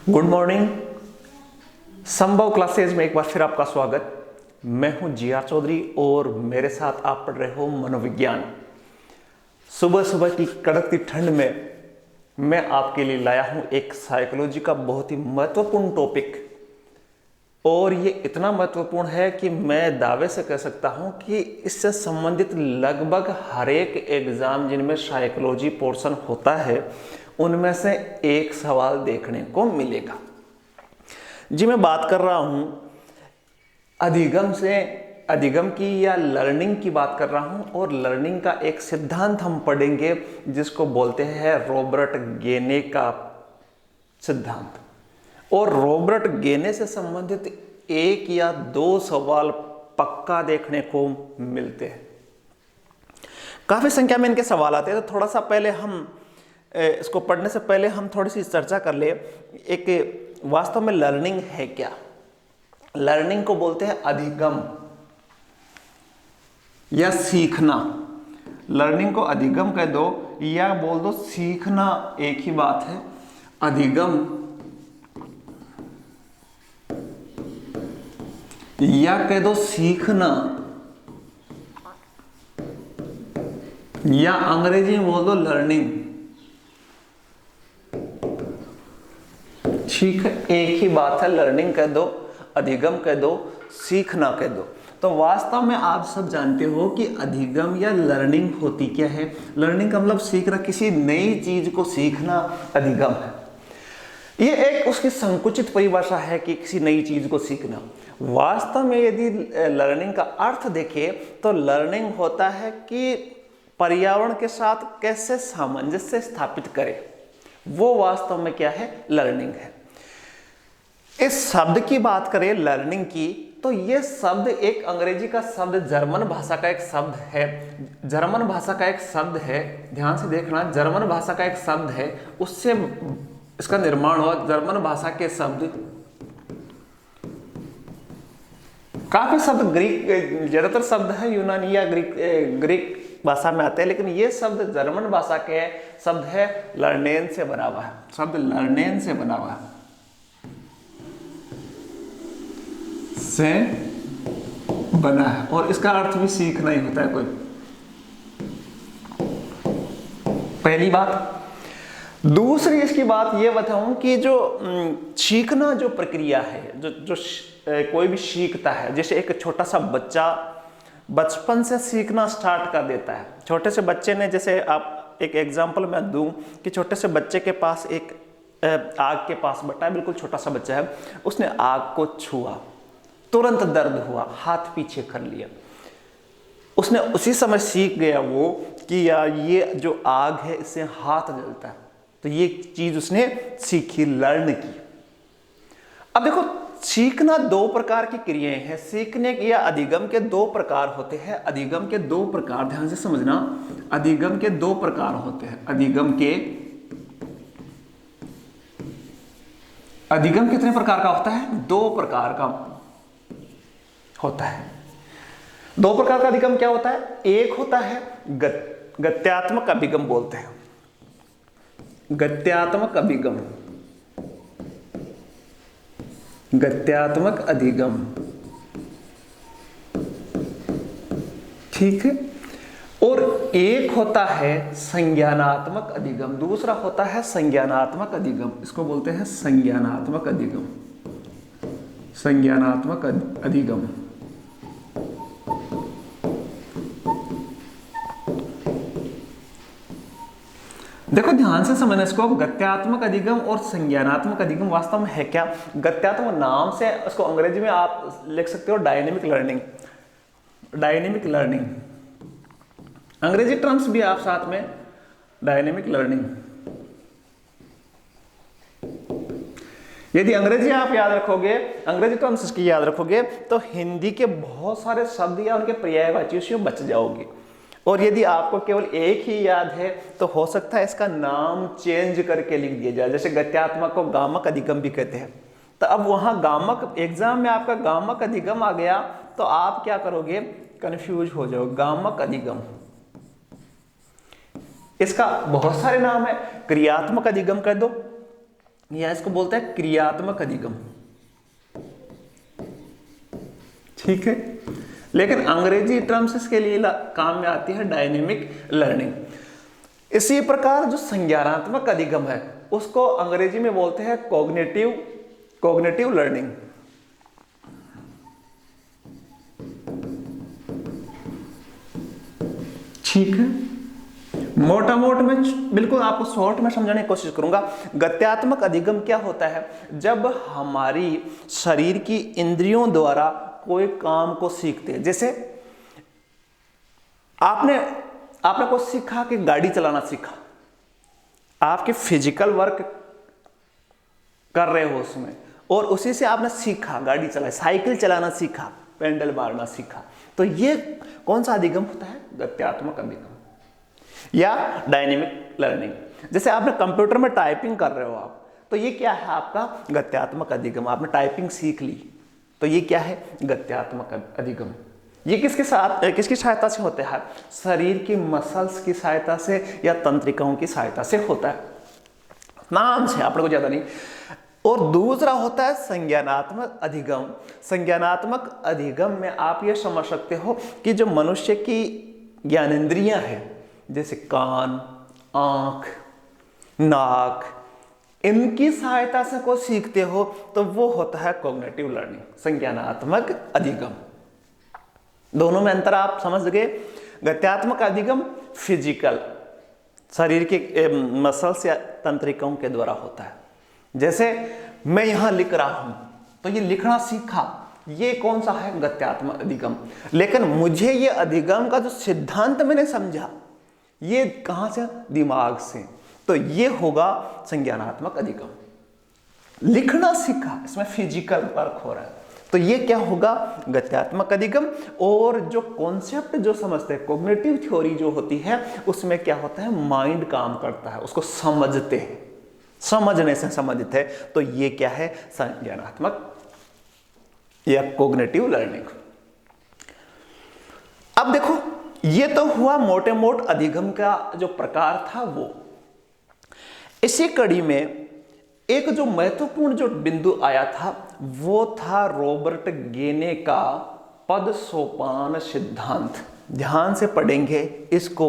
Good morning. संभव classes में एक बार फिर आपका स्वागत। मैं हूं जिया चौधरी और मेरे साथ आप पढ़ रहे हो मनोविज्ञान। सुबह सुबह की कड़कती ठंड में मैं आपके लिए लाया हूं एक साइकोलॉजी का बहुत ही महत्वपूर्ण टॉपिक, और ये इतना महत्वपूर्ण है कि मैं दावे से कह सकता हूं कि इससे संबंधित लगभग हर एक एग्जाम जिनमें साइकोलॉजी पोर्शन होता है उनमें से एक सवाल देखने को मिलेगा। जी मैं बात कर रहा हूं अधिगम की या लर्निंग की बात कर रहा हूं, और लर्निंग का एक सिद्धांत हम पढ़ेंगे जिसको बोलते हैं रॉबर्ट गेने का सिद्धांत। और रॉबर्ट गेने से संबंधित एक या दो सवाल पक्का देखने को मिलते हैं। काफी संख्या में इनके सवाल आते हैं, तो थोड़ा सा पहले हम इसको पढ़ने से पहले हम थोड़ी सी चर्चा कर ले। एक वास्तव में लर्निंग है क्या? लर्निंग को बोलते हैं अधिगम या सीखना। लर्निंग को अधिगम कह दो या बोल दो सीखना, एक ही बात है। अधिगम या कह दो सीखना, या अंग्रेजी में बोल दो लर्निंग। ठीक है, एक ही बात है। लर्निंग कह दो, अधिगम कह दो, सीखना कह दो। तो वास्तव में आप सब जानते हो कि अधिगम या लर्निंग होती क्या है। लर्निंग का मतलब सीखना, किसी नई चीज को सीखना अधिगम है। ये एक उसकी संकुचित परिभाषा है कि किसी नई चीज को सीखना। वास्तव में यदि लर्निंग का अर्थ देखें तो लर्निंग होता है कि पर्यावरण के साथ कैसे सामंजस्य स्थापित करें, वो वास्तव में क्या है, लर्निंग है। इस शब्द की बात करें लर्निंग की, तो यह शब्द एक अंग्रेजी का शब्द, जर्मन भाषा का एक शब्द है। जर्मन भाषा का एक शब्द है, ध्यान से देखना, जर्मन भाषा का एक शब्द है, उससे इसका निर्माण हुआ। जर्मन भाषा के शब्द, काफी शब्द ग्रीक, ज्यादातर शब्द है यूनानी या ग्रीक भाषा में आते हैं, लेकिन ये शब्द जर्मन भाषा के शब्द है, लर्नेन से बना हुआ है। शब्द लर्नेन से बना हुआ है, से बना है, और इसका अर्थ भी सीखना ही होता है कोई। पहली बात। दूसरी इसकी बात यह बताऊं कि जो सीखना जो प्रक्रिया है, जो कोई भी सीखता है, जैसे एक छोटा सा बच्चा बचपन से सीखना स्टार्ट कर देता है। छोटे से बच्चे ने, जैसे आप एक एग्जांपल मैं दूं कि छोटे से बच्चे के पास एक आग के पास बैठा है, बिल्कुल छोटा सा बच्चा है, उसने आग को छुआ, तुरंत दर्द हुआ, हाथ पीछे कर लिया। उसने उसी समय सीख गया वो कि यार ये जो आग है इससे हाथ जलता है, तो ये चीज उसने सीखी, लर्न की। अब देखो, सीखना दो प्रकार की क्रियाएं हैं। सीखने के या अधिगम के दो प्रकार होते हैं। अधिगम के दो प्रकार, ध्यान से समझना, अधिगम के दो प्रकार होते हैं। अधिगम कितने प्रकार का होता है? दो प्रकार का होता है। दो प्रकार का अधिगम क्या होता है? एक होता है गत्यात्मक अभिगम बोलते हैं, गत्यात्मक अभिगम, गत्यात्मक अधिगम, ठीक है। और एक होता है संज्ञानात्मक अधिगम, दूसरा होता है संज्ञानात्मक अधिगम। इसको बोलते हैं संज्ञानात्मक अधिगम, संज्ञानात्मक अधिगम। देखो ध्यान से समझना इसको। गत्यात्मक अधिगम और संज्ञानात्मक अधिगम वास्तव में है क्या? गत्यात्मक नाम से इसको अंग्रेजी में आप लिख सकते हो डायनेमिक लर्निंग। डायनेमिक लर्निंग, अंग्रेजी टर्म्स भी आप साथ में, डायनेमिक लर्निंग। यदि अंग्रेजी आप याद रखोगे, अंग्रेजी टर्म्स इसकी याद रखोगे, तो हिंदी के बहुत सारे शब्द या उनके पर्यायवाची से बच जाओगे। और यदि आपको केवल एक ही याद है तो हो सकता है इसका नाम चेंज करके लिख दिया जाए। जैसे गत्यात्मक को गामक अधिगम भी कहते हैं, तो अब वहां गामक, एग्जाम में आपका गामक अधिगम आ गया तो आप क्या करोगे, कंफ्यूज हो जाओ। गामक अधिगम, इसका बहुत सारे नाम है। क्रियात्मक अधिगम कह दो, या इसको बोलते हैं क्रियात्मक अधिगम। ठीक है, लेकिन अंग्रेजी टर्म्स इसके लिए काम में आती है डायनेमिक लर्निंग। इसी प्रकार जो संज्ञानात्मक अधिगम है उसको अंग्रेजी में बोलते हैं कॉग्निटिव लर्निंग। ठीक है, मोटा मोट में बिल्कुल आपको शॉर्ट में समझाने की कोशिश करूंगा। गत्यात्मक अधिगम क्या होता है? जब हमारी शरीर की इंद्रियों द्वारा कोई काम को सीखते हैं। जैसे आपने को सीखा कि गाड़ी चलाना सीखा, आपके फिजिकल वर्क कर रहे हो उसमें, और उसी से आपने सीखा गाड़ी चला, साइकिल चलाना सीखा, पेडल मारना सीखा, तो ये कौन सा अधिगम होता है? गत्यात्मक अधिगम या डायनेमिक लर्निंग। जैसे आपने कंप्यूटर में टाइपिंग कर रहे हो आप, तो ये क्या है? आपका गत्यात्मक अधिगम। आपने टाइपिंग सीख ली, तो ये क्या है? गत्यात्मक अधिगम। ये किसकी सहायता से होता है? शरीर की मसल्स की सहायता से या तंत्रिकाओं की सहायता से होता है। नाम से आप लोगों को ज्यादा नहीं। और दूसरा होता है संज्ञानात्मक अधिगम। संज्ञानात्मक अधिगम में आप ये समझ सकते हो कि जो मनुष्य की ज्ञानेंद्रियां हैं, जैसे कान, आंख, नाक, इनकी सहायता से को सीखते हो, तो वो होता है कॉग्निटिव लर्निंग, संज्ञानात्मक अधिगम। दोनों में अंतर आप समझ गए। गत्यात्मक अधिगम फिजिकल, शरीर के मसल्स या तंत्रिकाओं के द्वारा होता है। जैसे मैं यहां लिख रहा हूं, तो ये लिखना सीखा, ये कौन सा है? गत्यात्मक अधिगम। लेकिन मुझे ये अधिगम का जो सिद्धांत मैंने समझा, ये कहां से? दिमाग से। तो ये होगा संज्ञानात्मक अधिगम। लिखना सीखा, इसमें फिजिकल वर्क हो रहा है, तो ये क्या होगा? गत्यात्मक अधिगम। और जो कॉन्सेप्ट जो समझते हैं, कॉग्निटिव थ्योरी जो होती है, उसमें क्या होता है? माइंड काम करता है, उसको समझते हैं, समझने से समझते हैं, तो ये क्या है? संज्ञानात्मक या कॉग्निटिव लर्निंग। अब देखो, ये तो हुआ मोटे मोट अधिगम का जो प्रकार था वो। इसी कड़ी में एक जो महत्वपूर्ण जो बिंदु आया था, वो था रॉबर्ट गेने का पद सोपान सिद्धांत। ध्यान से पढ़ेंगे इसको।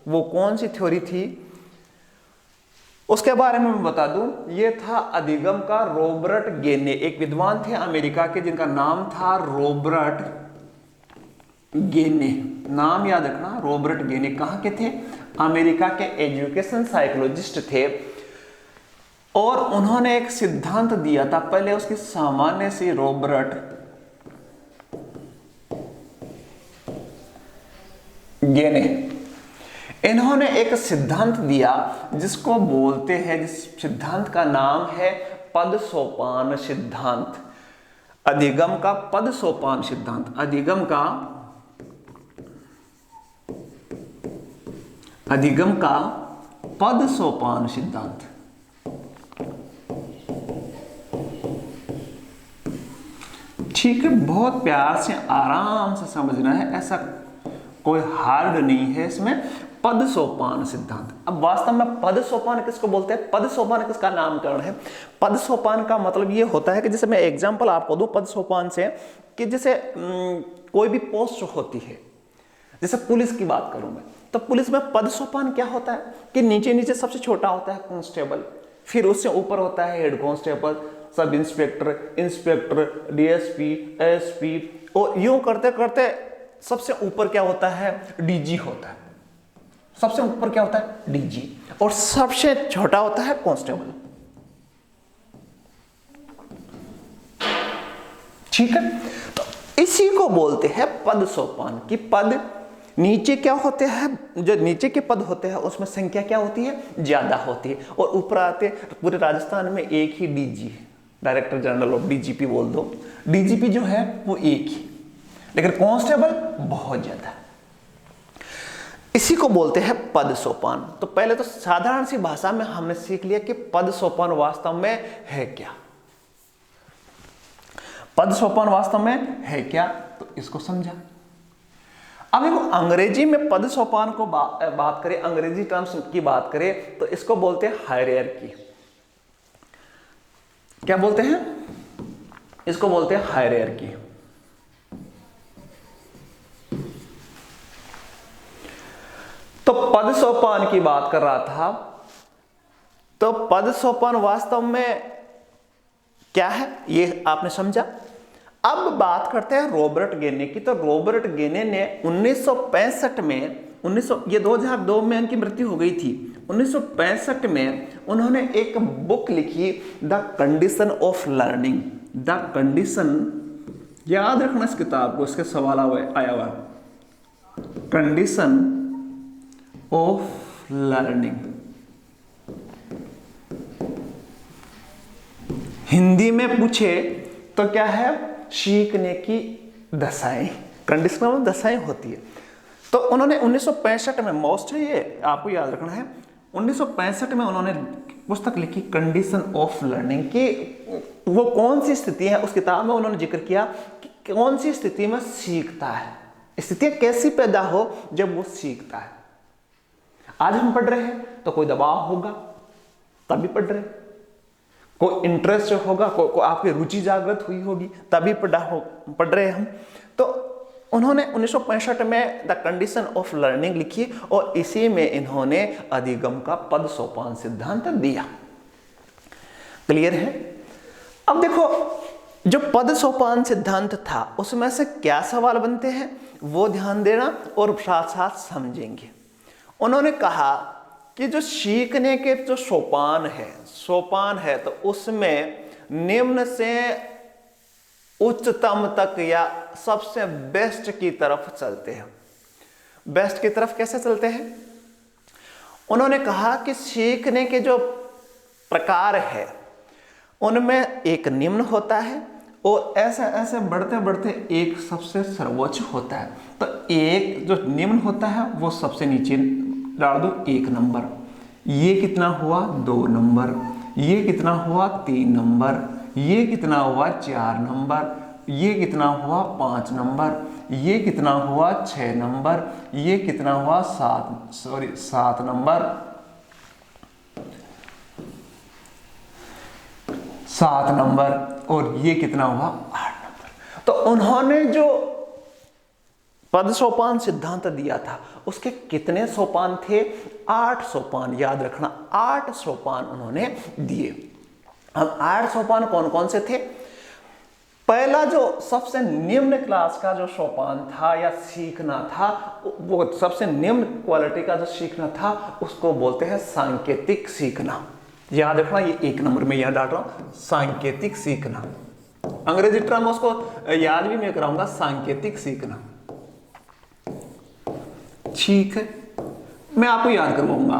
वो कौन सी थ्योरी थी उसके बारे में मैं बता दूं। ये था अधिगम का रॉबर्ट गेने। एक विद्वान थे अमेरिका के, जिनका नाम था रॉबर्ट गेने। नाम याद रखना, रॉबर्ट गेने। कहां के थे? अमेरिका के एजुकेशन साइकोलॉजिस्ट थे। और उन्होंने एक सिद्धांत दिया था, पहले उसकी सामान्य सी रॉबर्ट गेने, इन्होंने एक सिद्धांत दिया जिसको बोलते हैं, जिस सिद्धांत का नाम है पद सोपान सिद्धांत। अधिगम का पद सोपान सिद्धांत। अधिगम का पद सोपान सिद्धांत। ठीक है, बहुत प्यार से आराम से समझना है, ऐसा कोई हार्ड नहीं है इसमें। पद सोपान सिद्धांत। अब वास्तव में पद सोपान किसको बोलते हैं? पद सोपान किसका नामकरण है? पद सोपान का मतलब ये होता है कि जैसे मैं एग्जांपल आपको दूं पद सोपान से, कि जैसे कोई भी पोस्ट होती है, जैसे पुलिस की बात करूं मैं, तो पुलिस में पद सोपान क्या होता है कि नीचे नीचे सबसे छोटा होता है कांस्टेबल, फिर उससे ऊपर होता है head constable, sub inspector, inspector, DSP, SP, और यूं करते करते सबसे ऊपर क्या होता है? डीजी होता है। सबसे ऊपर क्या होता है? डीजी। और सबसे छोटा होता है कांस्टेबल। ठीक है, तो इसी को बोलते हैं पद सोपान। कि पद नीचे क्या होते हैं, जो नीचे के पद होते हैं उसमें संख्या क्या होती है? ज्यादा होती है। और ऊपर आते पूरे राजस्थान में एक ही डीजी है, डायरेक्टर जनरल ऑफ, डीजीपी बोल दो। डीजीपी जो है वो एक ही, लेकिन कांस्टेबल बहुत ज्यादा। इसी को बोलते हैं पद सोपान। तो पहले तो साधारण सी भाषा में हमने सीख लिया कि पद सोपान वास्तव में है क्या। पद सोपान वास्तव में है क्या, तो इसको समझा। अब हम अंग्रेजी में पद सोपान को बात करें, अंग्रेजी टर्म्स की बात करें, तो इसको बोलते हैं हायरार्की। क्या बोलते हैं, इसको बोलते हैं हायरार्की। तो पद सोपान की बात कर रहा था, तो पद सोपान वास्तव में क्या है ये आपने समझा। अब बात करते हैं रॉबर्ट गेने की। तो रॉबर्ट गेने ने 1965 में ये 2002 में उनकी मृत्यु हो गई थी। 1965 में उन्होंने एक बुक लिखी, the condition of learning. The condition, याद रखना इस किताब को, इसके सवाल आया हुआ, कंडीशन ऑफ लर्निंग। हिंदी में पूछे तो क्या है, सीखने की दशाएं, कंडीशन में दशाएं होती है। तो उन्होंने 1965 में, मोस्ट है ये आपको याद रखना है, 1965 में उन्होंने पुस्तक लिखी कंडीशन ऑफ लर्निंग की। वो कौन सी स्थिति है, उस किताब में उन्होंने जिक्र किया कि कौन सी स्थिति में सीखता है, स्थितियां कैसी पैदा हो जब वो सीखता है। आज हम पढ़ रहे हैं तो कोई दबाव होगा तभी पढ़ रहे, कोई इंटरेस्ट होगा, कोई आपकी रुचि जागृत हुई होगी तभी पढ़ रहे हम। तो उन्होंने 1965 में द कंडीशन ऑफ लर्निंग लिखी और इसी में इन्होंने अधिगम का पद सोपान सिद्धांत दिया। क्लियर है। अब देखो, जो पद सोपान सिद्धांत था उसमें से क्या सवाल बनते हैं वो ध्यान देना और साथ साथ समझेंगे। उन्होंने कहा कि जो सीखने के जो सोपान है तो उसमें निम्न से उच्चतम तक या सबसे बेस्ट की तरफ चलते हैं। बेस्ट की तरफ कैसे चलते हैं? उन्होंने कहा कि सीखने के जो प्रकार है उनमें एक निम्न होता है और ऐसे ऐसे बढ़ते बढ़ते एक सबसे सर्वोच्च होता है। तो एक जो निम्न होता है वो सबसे नीचे डाल दो 1 नंबर, ये कितना हुआ 2 नंबर, ये कितना हुआ 3 नंबर, ये कितना हुआ 4 नंबर, ये कितना हुआ 5 नंबर, ये कितना हुआ 6 नंबर, ये कितना हुआ 7 नंबर, 7 नंबर, और ये कितना हुआ 8 नंबर। तो उन्होंने जो पद सोपान सिद्धांत दिया था उसके कितने सोपान थे? 8 सोपान। याद रखना, 8 सोपान उन्होंने दिए। अब 8 सोपान कौन कौन से थे? पहला जो सबसे निम्न क्लास का जो सोपान था या सीखना था, वो सबसे निम्न क्वालिटी का जो सीखना था उसको बोलते हैं सांकेतिक सीखना। याद रखना, ये 1 नंबर में याद डाल रहा हूं, सांकेतिक सीखना। अंग्रेजी टर्म उसको याद भी मैं कराऊंगा, सांकेतिक सीखना। ठीक है, मैं आपको याद करवाऊंगा,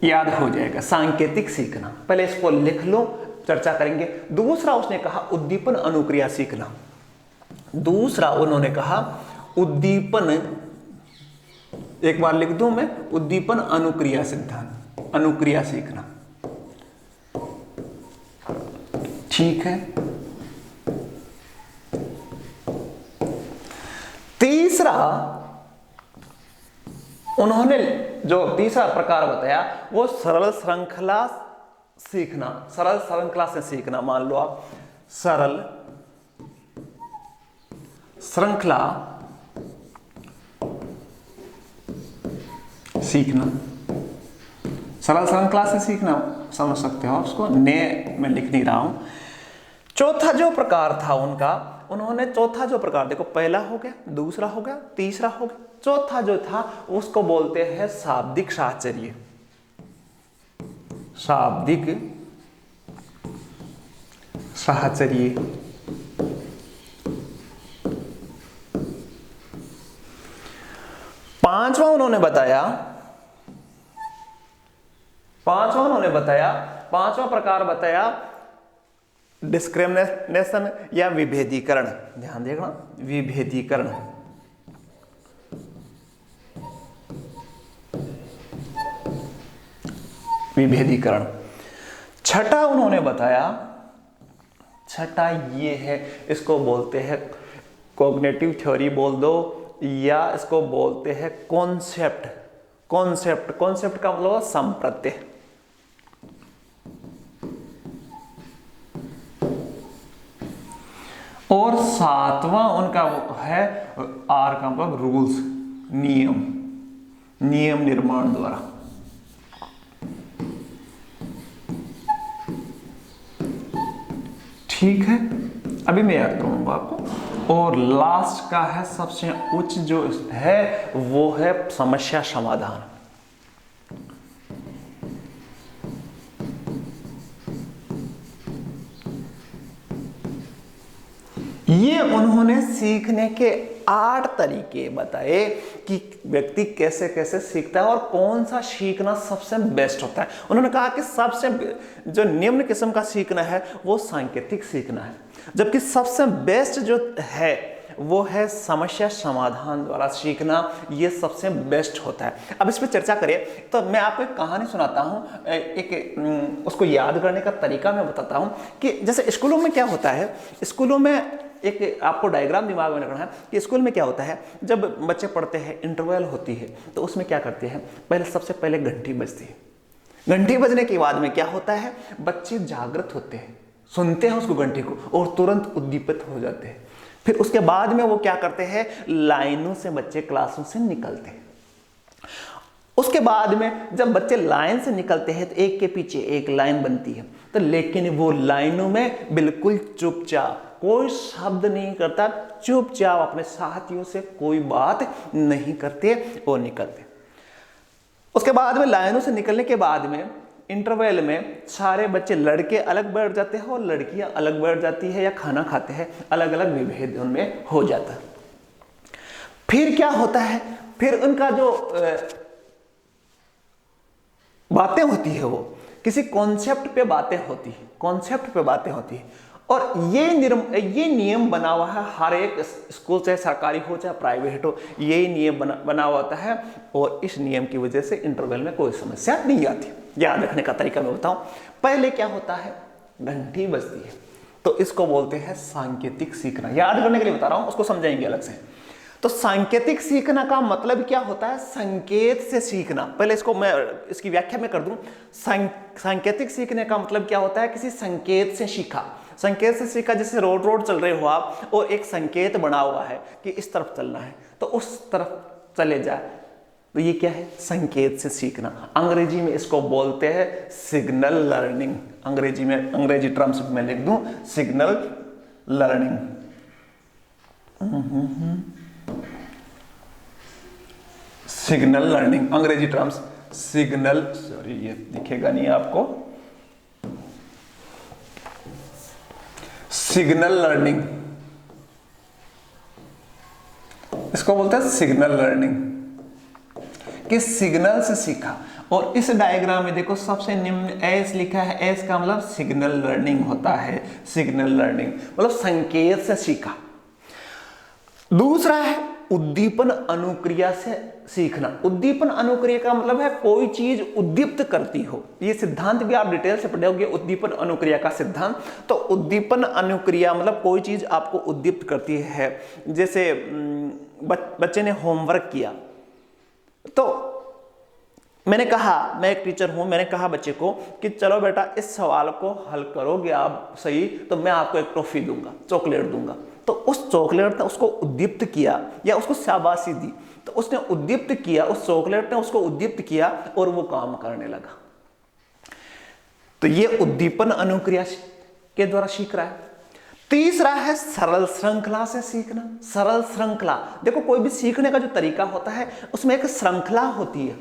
याद हो जाएगा। सांकेतिक सीखना, पहले इसको लिख लो, चर्चा करेंगे। दूसरा उसने कहा उद्दीपन अनुक्रिया सीखना। दूसरा उन्होंने कहा उद्दीपन, एक बार लिख दूं मैं, उद्दीपन अनुक्रिया सिद्धांत, अनुक्रिया सीखना। ठीक है। तीसरा उन्होंने जो तीसरा प्रकार बताया वो सरल श्रृंखला सीखना। सरल श्रृंखला से सीखना, मान लो आप सरल श्रृंखला सीखना, सरल श्रृंखला से सीखना समझ सकते हो उसको, ने मैं लिख नहीं रहा हूं। चौथा जो प्रकार था उनका, उन्होंने चौथा जो प्रकार, देखो पहला हो गया, दूसरा हो गया, तीसरा हो गया, चौथा जो था उसको बोलते हैं शाब्दिक साहचर्य। शाब्दिक साहचर्य। पांचवा उन्होंने बताया, पांचवा प्रकार बताया डिस्क्रिमिनेशन या विभेदीकरण। ध्यान देखना, विभेदीकरण। विभेदीकरण। छठा उन्होंने बताया, छठा ये है, इसको बोलते हैं कॉग्निटिव थ्योरी बोल दो या इसको बोलते हैं कॉन्सेप्ट। कॉन्सेप्ट का मतलब संप्रत्यय। और सातवां उनका वो है आर का मतलब रूल्स, नियम, नियम निर्माण द्वारा। ठीक है, अभी मैं याद करूंगा आपको। और लास्ट का है सबसे उच्च जो है वो है समस्या समाधान। ये उन्होंने सीखने के 8 तरीके बताए कि व्यक्ति कैसे कैसे सीखता है और कौन सा सीखना सबसे बेस्ट होता है। उन्होंने कहा कि सबसे जो निम्न किस्म का सीखना है वो सांकेतिक सीखना है, जबकि सबसे बेस्ट जो है वो है समस्या समाधान द्वारा सीखना, ये सबसे बेस्ट होता है। अब इस पर चर्चा करें तो मैं आपको एक कहानी सुनाता हूँ, एक उसको याद करने का तरीका मैं बताता हूँ कि जैसे स्कूलों में क्या होता है। स्कूलों में एक आपको डायग्राम दिमाग में रखना है कि स्कूल में क्या होता है, जब बच्चे पढ़ते हैं, इंटरवल होती है, तो उसमें क्या करते हैं, पहले सबसे पहले घंटी बजती है। घंटी बजने के बाद में क्या होता है, बच्चे जागृत होते हैं, सुनते हैं उसको घंटी को और तुरंत उद्दीपित हो जाते हैं। फिर उसके बाद में वो क्या करते हैं, लाइनों से बच्चे क्लासों से निकलते हैं। उसके बाद में जब बच्चे लाइन से निकलते हैं तो एक के पीछे एक लाइन बनती है, तो लेकिन वो लाइनों में बिल्कुल चुपचाप, कोई शब्द नहीं करता, चुपचाप अपने साथियों से कोई बात नहीं करते और निकलते। उसके बाद में लाइनों से निकलने के बाद में इंटरवल में सारे बच्चे, लड़के अलग बैठ जाते हैं और लड़कियां अलग बैठ जाती है या खाना खाते हैं, अलग अलग विभेद उनमें हो जाता है। फिर क्या होता है, फिर उनका जो बातें होती है वो किसी कॉन्सेप्ट पे बातें होती है, कॉन्सेप्ट पे बातें होती है। और ये नियम बना हुआ है हर एक स्कूल, चाहे सरकारी हो चाहे प्राइवेट हो, यही नियम बना हुआ होता है। और इस नियम की वजह से इंटरवल में कोई समस्या नहीं आती। याद रखने का तरीका मैं बताऊं, पहले क्या होता है, घंटी बजती है, तो इसको बोलते हैं सांकेतिक सीखना। याद करने के लिए बता रहा हूं, उसको समझाएंगे अलग से। तो सांकेतिक सीखना का मतलब क्या होता है, संकेत से सीखना। पहले इसको मैं इसकी व्याख्या में कर दूं। सांकेतिक सीखने का मतलब क्या होता है, किसी संकेत से सीखा। संकेत से सीखा, जैसे रोड चल रहे हो आप और एक संकेत बना हुआ है कि इस तरफ चलना है, तो उस तरफ चले जाए, तो ये क्या है, संकेत से सीखना। अंग्रेजी में इसको बोलते हैं सिग्नल लर्निंग। अंग्रेजी में, अंग्रेजी टर्म्स में लिख दूं, सिग्नल लर्निंग। सिग्नल लर्निंग, अंग्रेजी टर्म्स सिग्नल, सॉरी ये दिखेगा नहीं आपको, सिग्नल लर्निंग, इसको बोलते हैं सिग्नल लर्निंग, कि सिग्नल से सीखा। और इस डायग्राम में देखो सबसे निम्न एस लिखा है, एस का मतलब सिग्नल लर्निंग होता है। सिग्नल लर्निंग मतलब संकेत से सीखा। दूसरा है उद्दीपन अनुक्रिया से सीखना। उद्दीपन अनुक्रिया का मतलब है कोई चीज उद्दीप्त करती हो। ये सिद्धांत भी आप डिटेल से पढ़ोगे, उद्दीपन अनुक्रिया का सिद्धांत। तो उद्दीपन अनुक्रिया मतलब कोई चीज आपको उद्दीप्त करती है। जैसे बच्चे ने होमवर्क किया, तो मैंने कहा, मैं एक टीचर हूं, मैंने कहा बच्चे को कि चलो बेटा इस सवाल को हल करोगे आप सही तो मैं आपको एक टॉफी दूंगा, चॉकलेट दूंगा। तो उस चॉकलेट ने उसको उद्दीप्त किया या उसको शाबाशी दी, तो उसने उद्दीप्त किया, उस चॉकलेट ने उसको उद्दीप्त किया और वो काम करने लगा। तो ये उद्दीपन अनुक्रिया के द्वारा सीख रहा है। तीसरा है सरल श्रृंखला से सीखना। सरल श्रृंखला, देखो कोई भी सीखने का जो तरीका होता है उसमें एक श्रृंखला होती है।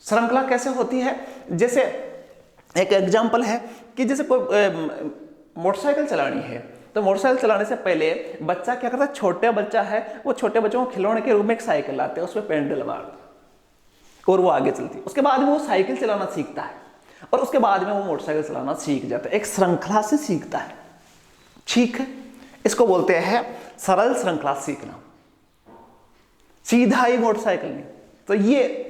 श्रृंखला कैसे होती है, जैसे एक एग्जांपल है कि जैसे कोई मोटरसाइकिल चलानी है, तो मोटरसाइकिल चलाने से पहले बच्चा क्या करता है, छोटे बच्चा है वो छोटे बच्चों को खिलौने के रूप में एक साइकिल लाते हैं, उसमें पेंडल मारते और वो आगे चलती है। उसके बाद में वो साइकिल चलाना सीखता है और उसके बाद में वो मोटरसाइकिल चलाना सीख जाता है। एक श्रृंखला से सीखता है, ठीक है। इसको बोलते हैं सरल श्रृंखला सीखना। सीधा ही मोटरसाइकिल नहीं, तो ये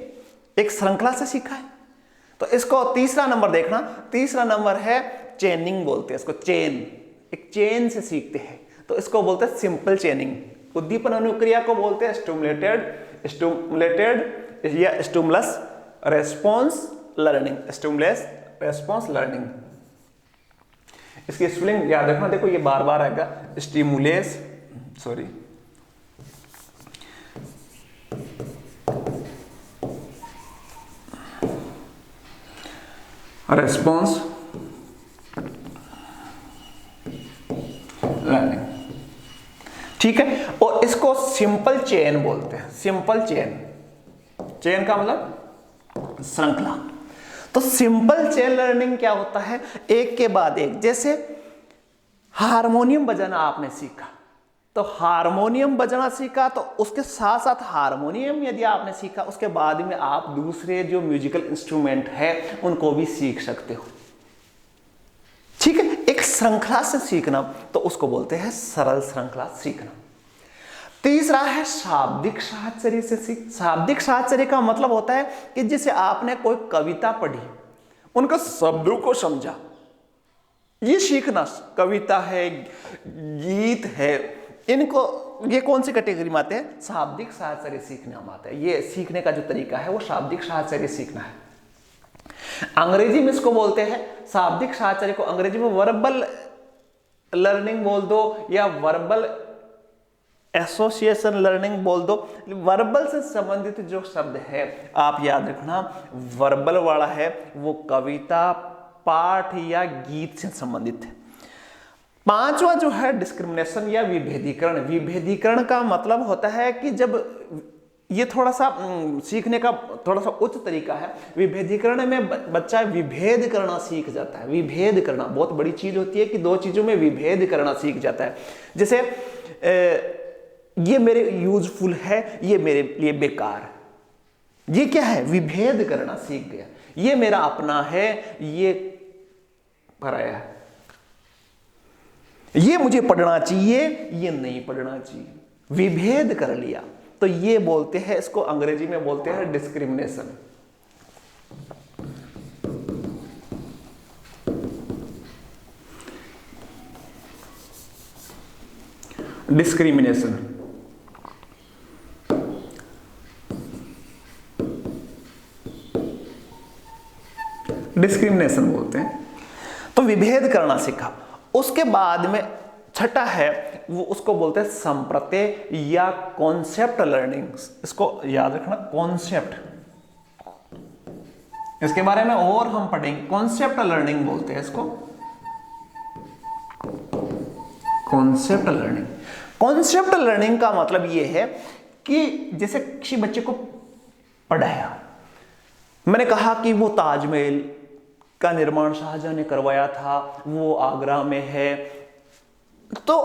एक श्रृंखला से सीखा है। तो इसको तीसरा नंबर देखना, तीसरा नंबर है चेनिंग बोलते हैं इसको, चेन, एक चेन से सीखते हैं, तो इसको बोलते हैं सिंपल चेनिंग। उद्दीपन अनुक्रिया को बोलते हैं स्टिमुलेटेड या stimulus response learning, stimulus response learning. इसकी स्पेलिंग याद रखना, देखो ये बार बार आएगा, स्टिमुलेस, सॉरी, रेस्पॉन्स लर्निंग, ठीक है। और इसको सिंपल चेन बोलते हैं, सिंपल चेन, चेन का मतलब श्रृंखला। तो सिंपल चेन लर्निंग क्या होता है, एक के बाद एक, जैसे हारमोनियम बजाना आपने सीखा, तो हारमोनियम बजाना सीखा तो उसके साथ साथ हारमोनियम यदि आपने सीखा, उसके बाद में आप दूसरे जो म्यूजिकल इंस्ट्रूमेंट है उनको भी सीख सकते हो, ठीक है। एक श्रृंखला से सीखना तो उसको बोलते हैं सरल श्रृंखला सीखना। तीसरा है शाब्दिक साहचर्य से सीख। शाब्दिक साहचर्य का मतलब होता है कि जैसे आपने कोई कविता पढ़ी, उनका शब्दों को समझा, ये सीखना। कविता है, गीत है, इनको, ये कौन सी कैटेगरी में आते हैं, शाब्दिक साहचर्य सीखने में आते हैं। ये सीखने का जो तरीका है वो शाब्दिक साहचर्य सीखना है। अंग्रेजी में इसको बोलते हैं, शाब्दिक साहचर्य को अंग्रेजी में वर्बल लर्निंग बोल दो या वर्बल एसोसिएशन लर्निंग बोल दो। वर्बल से संबंधित जो शब्द है आप याद रखना, वर्बल वाला है वो कविता, पाठ या गीत से संबंधित है। पांचवा जो है डिस्क्रिमिनेशन या विभेदीकरण। विभेदीकरण का मतलब होता है कि जब ये थोड़ा सा सीखने का थोड़ा सा उच्च तरीका है। विभेदीकरण में बच्चा विभेद करना सीख जाता है। विभेद करना बहुत बड़ी चीज होती है कि दो चीजों में विभेद करना सीख जाता है। जैसे ये मेरे यूजफुल है, ये मेरे लिए बेकार है, ये क्या है, विभेद करना सीख गया। ये मेरा अपना है, ये पराया है, ये मुझे पढ़ना चाहिए, ये नहीं पढ़ना चाहिए, विभेद कर लिया। तो ये बोलते हैं, इसको अंग्रेजी में बोलते हैं डिस्क्रिमिनेशन। डिस्क्रिमिनेशन, डिस्क्रिमिनेशन बोलते हैं। तो विभेद करना सीखा। उसके बाद में छठा है वो, उसको बोलते हैं संप्रत्यय या कॉन्सेप्ट लर्निंग। इसको याद रखना, कॉन्सेप्ट, इसके बारे में और हम पढ़ेंगे। कॉन्सेप्ट लर्निंग बोलते हैं इसको, कॉन्सेप्ट लर्निंग। कॉन्सेप्ट लर्निंग का मतलब ये है कि जैसे किसी बच्चे को पढ़ाया, मैंने कहा कि वो ताजमहल का निर्माण शाहजहां ने करवाया था, वो आगरा में है, तो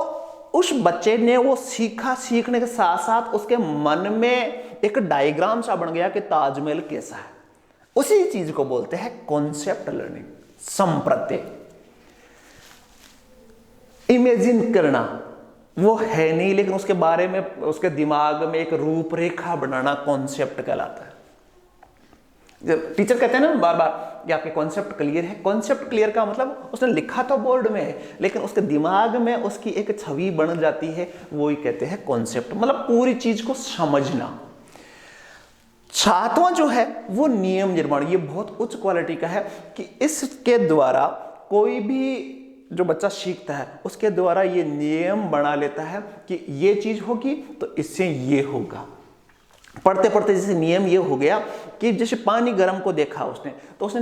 उस बच्चे ने वो सीखा। सीखने के साथ साथ उसके मन में एक डायग्राम सा बन गया कि ताजमहल कैसा है। उसी चीज को बोलते हैं कॉन्सेप्ट लर्निंग, संप्रत्यय। इमेजिन करना वो है नहीं, लेकिन उसके बारे में उसके दिमाग में एक रूपरेखा बनाना कॉन्सेप्ट कहलाता है। टीचर कहते हैं ना बार बार कि आपके कॉन्सेप्ट क्लियर है। कॉन्सेप्ट क्लियर का मतलब उसने लिखा तो बोर्ड में है, लेकिन उसके दिमाग में उसकी एक छवि बन जाती है, वो ही कहते हैं कॉन्सेप्ट, मतलब पूरी चीज को समझना। सातवां जो है वो नियम निर्माण। ये बहुत उच्च क्वालिटी का है कि इसके द्वारा कोई भी जो बच्चा सीखता है उसके द्वारा ये नियम बना लेता है कि ये चीज होगी तो इससे ये होगा। पढ़ते पढ़ते जैसे नियम ये हो गया कि जैसे पानी गर्म को देखा उसने, तो उसने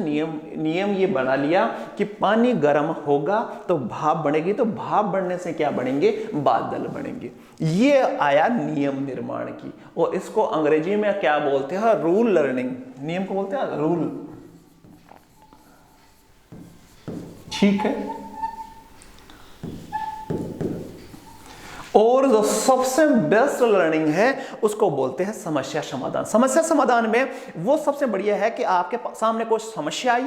नियम ये बना लिया कि पानी गर्म होगा तो भाप बनेगी, तो भाप बनने से क्या बनेंगे, बादल बनेंगे। ये आया नियम निर्माण की। और इसको अंग्रेजी में क्या बोलते हैं, रूल लर्निंग। नियम को बोलते हैं रूल, ठीक है। और जो सबसे बेस्ट लर्निंग है उसको बोलते हैं समस्या समाधान। समस्या समाधान में वो सबसे बढ़िया है कि आपके सामने कोई समस्या आई,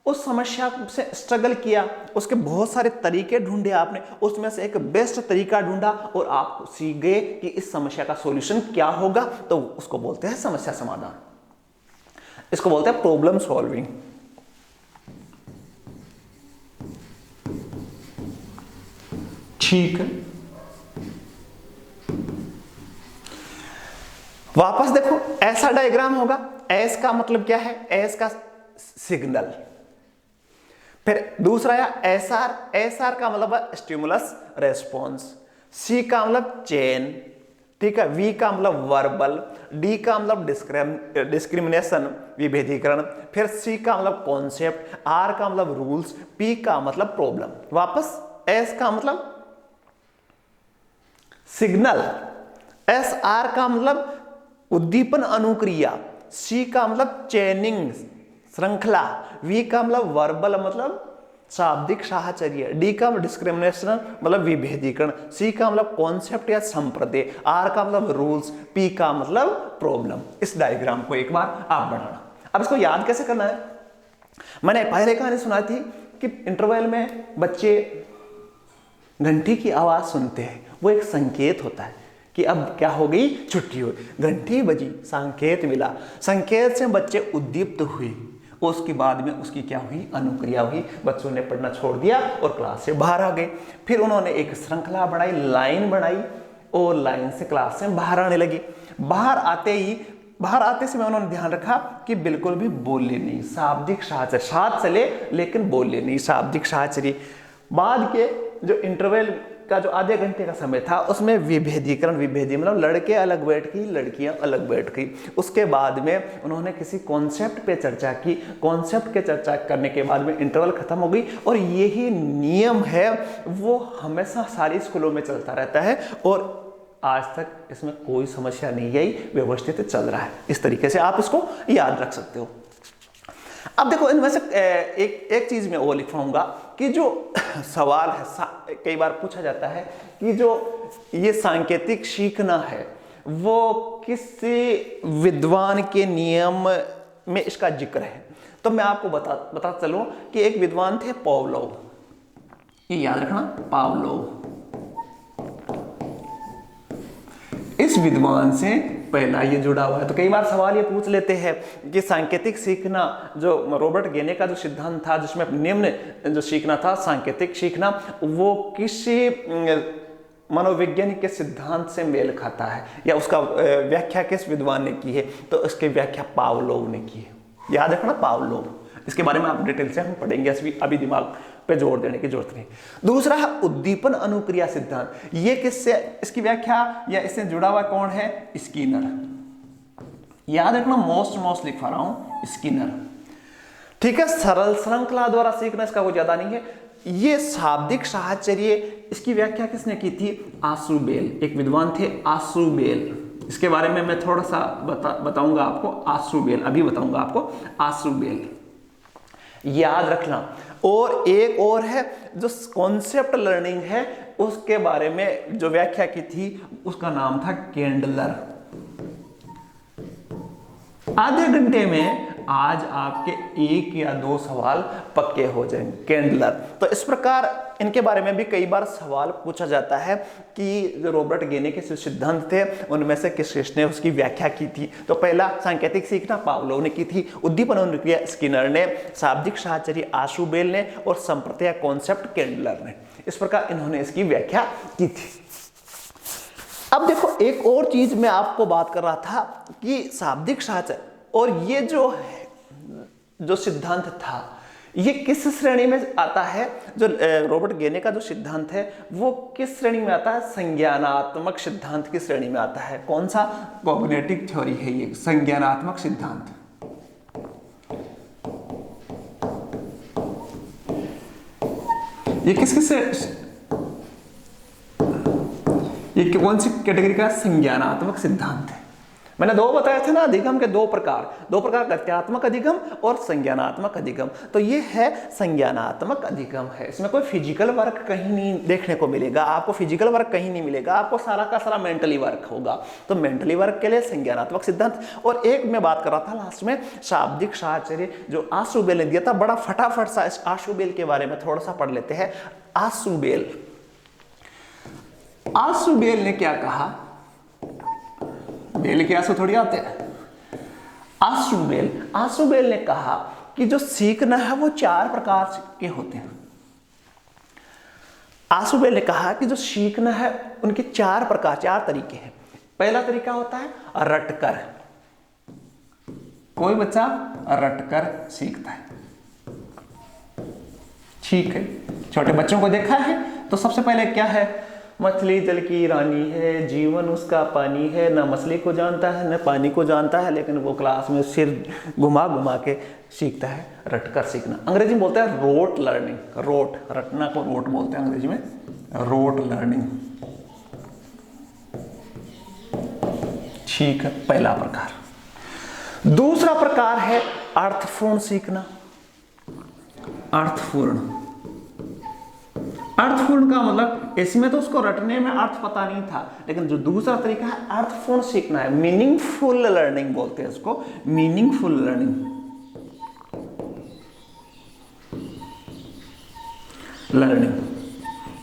उस समस्या से स्ट्रगल किया, उसके बहुत सारे तरीके ढूंढे आपने, उसमें से एक बेस्ट तरीका ढूंढा और आप सीख गए कि इस समस्या का सॉल्यूशन क्या होगा, तो उसको बोलते हैं समस्या समाधान। इसको बोलते हैं प्रॉब्लम सॉल्विंग। ठीक है, वापस देखो, ऐसा डायग्राम होगा। एस का मतलब क्या है, एस का सिग्नल। फिर दूसरा है एसआर, एसआर का मतलब है स्टिमुलस रेस्पॉन्स, सी का मतलब चेन, ठीक है, वी का मतलब वर्बल, डी का मतलब डिस्क्रिमिनेशन विभेदीकरण, फिर सी का मतलब कॉन्सेप्ट, आर का मतलब रूल्स, पी का मतलब प्रॉब्लम। वापस एस का मतलब सिग्नल, एस आर का मतलब उद्दीपन अनुक्रिया, सी का मतलब चेनिंग श्रृंखला, वी का मतलब वर्बल मतलब शाब्दिक साहचर्य, डी का मतलब डिस्क्रिमिनेशन मतलब विभेदीकरण, सी का मतलब कॉन्सेप्ट या संप्रदाय, आर का मतलब रूल्स, पी का मतलब प्रॉब्लम। इस डायग्राम को एक बार आप बनाना। अब इसको याद कैसे करना है? मैंने पहले कहानी सुनाई थी कि इंटरवल में बच्चे घंटी की आवाज सुनते हैं, वो एक संकेत होता है कि अब क्या हो गई, छुट्टी हो गई, घंटी बजी, संकेत मिला, संकेत से बच्चे उद्दीप्त हुए, उसके बाद में उसकी क्या हुई, अनुक्रिया हुई, बच्चों ने पढ़ना छोड़ दिया और क्लास से बाहर आ गए। फिर उन्होंने एक श्रृंखला बनाई, लाइन बनाई और लाइन से क्लास से बाहर आने लगी। बाहर आते समय उन्होंने ध्यान रखा कि बिल्कुल भी बोले नहीं, शाब्दिक साहचर्य, साथ चले लेकिन बोले नहीं, शाब्दिक साहचर्य। बाद के जो इंटरवल का जो आधे घंटे का समय था उसमें विभेदीकरण, मतलब लड़के अलग बैठ गई, लड़कियां अलग बैठ गई। उसके बाद में उन्होंने किसी कॉन्सेप्ट पे चर्चा की, कॉन्सेप्ट के चर्चा करने के बाद में इंटरवल खत्म हो गई। और यही नियम है, वो हमेशा सारी स्कूलों में चलता रहता है और आज तक इसमें कोई समस्या नहीं आई, व्यवस्थित चल रहा है। इस तरीके से आप इसको याद रख सकते हो। अब देखो, इनमें से एक चीज मैं और लिखवाऊंगा कि जो सवाल है, कई बार पूछा जाता है कि जो ये सांकेतिक सीखना है वो किसी विद्वान के नियम में इसका जिक्र है। तो मैं आपको बता चलूं कि एक विद्वान थे पावलोव, ये याद रखना, पावलोव। इस विद्वान से पहला ये जुड़ा हुआ है। तो कई बार सवाल ये पूछ लेते हैं कि सांकेतिक सीखना, जो रॉबर्ट गेने का जो सिद्धांत था जिसमें निम्न जो सीखना था, सांकेतिक सीखना, वो किसी मनोवैज्ञानिक के सिद्धांत से मेल खाता है या उसका व्याख्या किस विद्वान ने की है? तो उसकी व्याख्या पावलोव ने की है। याद रखना, पावलोव। इसके बारे में आप डिटेल से हम पढ़ेंगे, अभी दिमाग पे जोर देने की जरूरत नहीं। दूसरा है उद्दीपन अनुक्रिया सिद्धांत। ये किससे, इसकी व्याख्या या इससे जुड़ा हुआ कौन है? स्किनर। याद रखना, मोस्ट लिखवा रहा हूं, स्किनर। ठीक है, सरल श्रृंखला द्वारा सीखना, इसका कोई ज्यादा नहीं है। ये शाब्दिक साहचर्य, इसकी व्याख्या किसने की थी? आशुबेल, एक विद्वान थे आशुबेल। इसके बारे में मैं थोड़ा सा बताऊंगा आपको, आशुबेल, अभी बताऊंगा आपको, आशुबेल, याद रखना। और एक और है जो कॉन्सेप्ट लर्निंग है, उसके बारे में जो व्याख्या की थी उसका नाम था केंडलर। आधे घंटे में आज आपके 1 या 2 सवाल पक्के हो जाएंगे, केंडलर। तो इस प्रकार इनके बारे में भी कई बार सवाल पूछा जाता है कि जो रॉबर्ट गेने के सिद्धांत थे उनमें से किसने उसकी व्याख्या की थी? तो पहला सांकेतिक सीखना पावलोव ने की थी, उद्दीपन अनुक्रिया स्किनर ने, शाब्दिक साहचर्य आशुबेल ने और संप्रदाय कॉन्सेप्ट केंडलर ने। इस प्रकार इन्होंने इसकी व्याख्या की थी। अब देखो, एक और चीज मैं आपको बात कर रहा था कि शाब्दिक साहचर्य और ये जो सिद्धांत था, ये किस श्रेणी में आता है? जो रॉबर्ट गेने का जो सिद्धांत है वो किस श्रेणी में आता है? संज्ञानात्मक सिद्धांत की श्रेणी में आता है। कौन सा? कॉग्निटिव थ्योरी है ये, संज्ञानात्मक सिद्धांत। ये ये कौन सी कैटेगरी का? संज्ञानात्मक सिद्धांत है। मैंने 2 बताए थे ना, अधिगम के 2 प्रकार गत्यात्मक अधिगम और संज्ञानात्मक अधिगम। तो ये है संज्ञानात्मक अधिगम है। इसमें कोई फिजिकल वर्क कहीं नहीं देखने को मिलेगा, आपको फिजिकल वर्क कहीं नहीं मिलेगा, आपको सारा का सारा मेंटली वर्क होगा। तो मेंटली वर्क के लिए संज्ञानात्मक सिद्धांत। और एक मैं बात कर रहा था लास्ट में, शाब्दिक साहचर्य जो आशुबेल ने दिया था, बड़ा फटाफट सा इस आशुबेल के बारे में थोड़ा सा पढ़ लेते हैं। आशुबेल ने क्या कहा? बेल के आंसू थोड़ी आते हैं। आशुबेल ने कहा कि जो सीखना है वो 4 प्रकार के होते हैं। आशुबेल ने कहा कि जो सीखना है उनके 4 तरीके हैं। पहला तरीका होता है रटकर, कोई बच्चा रटकर सीखता है। ठीक है, छोटे बच्चों को देखा है तो सबसे पहले क्या है, मछली जल की रानी है, जीवन उसका पानी है, ना मछली को जानता है न पानी को जानता है, लेकिन वो क्लास में सिर घुमा घुमा के सीखता है, रट कर सीखना। अंग्रेजी में बोलते हैं रोट लर्निंग, रोट, रटना को रोट बोलते हैं अंग्रेजी में, रोट लर्निंग। ठीक है, पहला प्रकार। दूसरा प्रकार है अर्थपूर्ण सीखना। अर्थपूर्ण, अर्थपूर्ण का मतलब इसमें तो उसको रटने में अर्थ पता नहीं था, लेकिन जो दूसरा तरीका है अर्थपूर्ण सीखना है, मीनिंगफुल लर्निंग बोलते हैं इसको, मीनिंगफुल लर्निंग। लर्निंग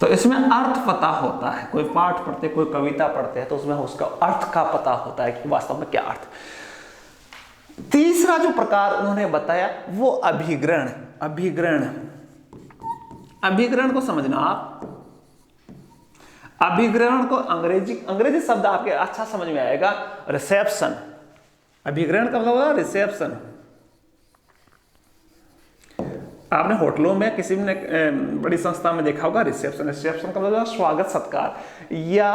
तो इसमें अर्थ पता होता है, कोई पाठ पढ़ते, कोई कविता पढ़ते हैं तो उसमें उसका अर्थ का पता होता है कि वास्तव में क्या अर्थ। तीसरा जो प्रकार उन्होंने बताया वो अभिग्रहण। अभिग्रहण, अभिग्रहण को समझना आप, अभिग्रहण को अंग्रेजी शब्द आपके अच्छा समझ में आएगा, रिसेप्शन। अभिग्रहण का मतलब होगा रिसेप्शन। आपने होटलों में किसी ने बड़ी संस्था में देखा होगा रिसेप्शन, रिसेप्शन का मतलब स्वागत सत्कार या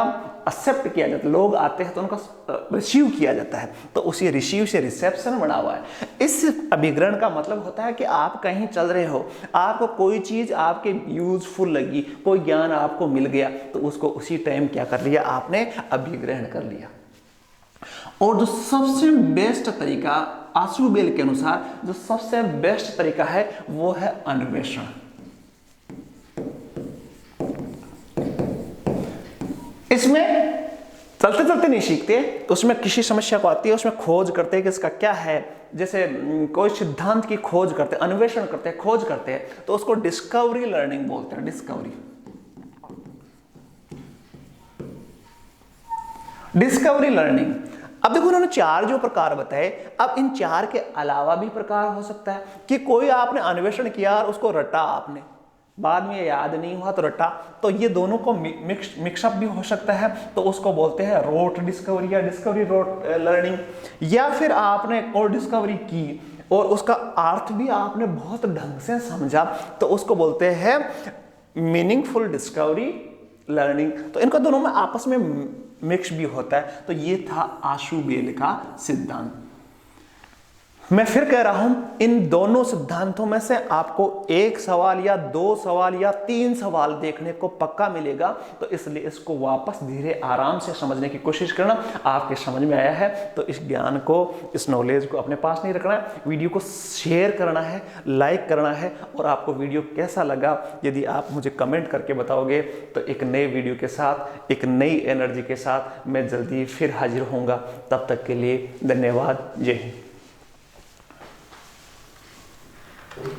एक्सेप्ट किया जाता है, लोग आते हैं तो उनका रिसीव किया जाता है, तो उसी रिसीव से रिसेप्शन बना हुआ है। इस अभिग्रहण का मतलब होता है कि आप कहीं चल रहे हो, आपको कोई चीज आपके यूजफुल लगी, कोई ज्ञान आपको मिल गया, तो उसको उसी टाइम क्या कर लिया आपने, अभिग्रहण कर लिया। और जो सबसे बेस्ट तरीका आशु बेल के अनुसार जो सबसे बेस्ट तरीका है वो है अन्वेषण। इसमें चलते चलते नहीं सीखते, उसमें किसी समस्या को आती है, उसमें खोज करते हैं कि इसका क्या है, जैसे कोई सिद्धांत की खोज करते हैं, अन्वेषण करते हैं, खोज करते हैं, तो उसको डिस्कवरी लर्निंग बोलते हैं। Discovery learning. अब देखो उन्होंने 4 जो प्रकार बताए, अब इन 4 के अलावा भी प्रकार हो सकता है कि कोई आपने अन्वेषण किया और उसको रटा, आपने बाद में याद नहीं हुआ तो रटा, तो ये दोनों को मिक्सअप भी हो सकता है, तो उसको बोलते हैं रोट डिस्कवरी या डिस्कवरी रोट लर्निंग। या फिर आपने कोई डिस्कवरी की और उसका अर्थ भी आपने बहुत ढंग से समझा, तो उसको बोलते हैं मीनिंगफुल डिस्कवरी लर्निंग। तो इनका दोनों में आपस में मिक्स भी होता है। तो ये था आशु बेल का सिद्धांत। मैं फिर कह रहा हूं, इन दोनों सिद्धांतों में से आपको 1 सवाल या 2 सवाल या 3 सवाल देखने को पक्का मिलेगा, तो इसलिए इसको वापस धीरे आराम से समझने की कोशिश करना। आपके समझ में आया है तो इस ज्ञान को, इस नॉलेज को अपने पास नहीं रखना है, वीडियो को शेयर करना है, लाइक करना है, और आपको वीडियो कैसा लगा यदि आप मुझे कमेंट करके बताओगे तो एक नए वीडियो के साथ, एक नई एनर्जी के साथ मैं जल्दी फिर हाजिर होऊंगा। तब तक के लिए धन्यवाद। जय हिंद।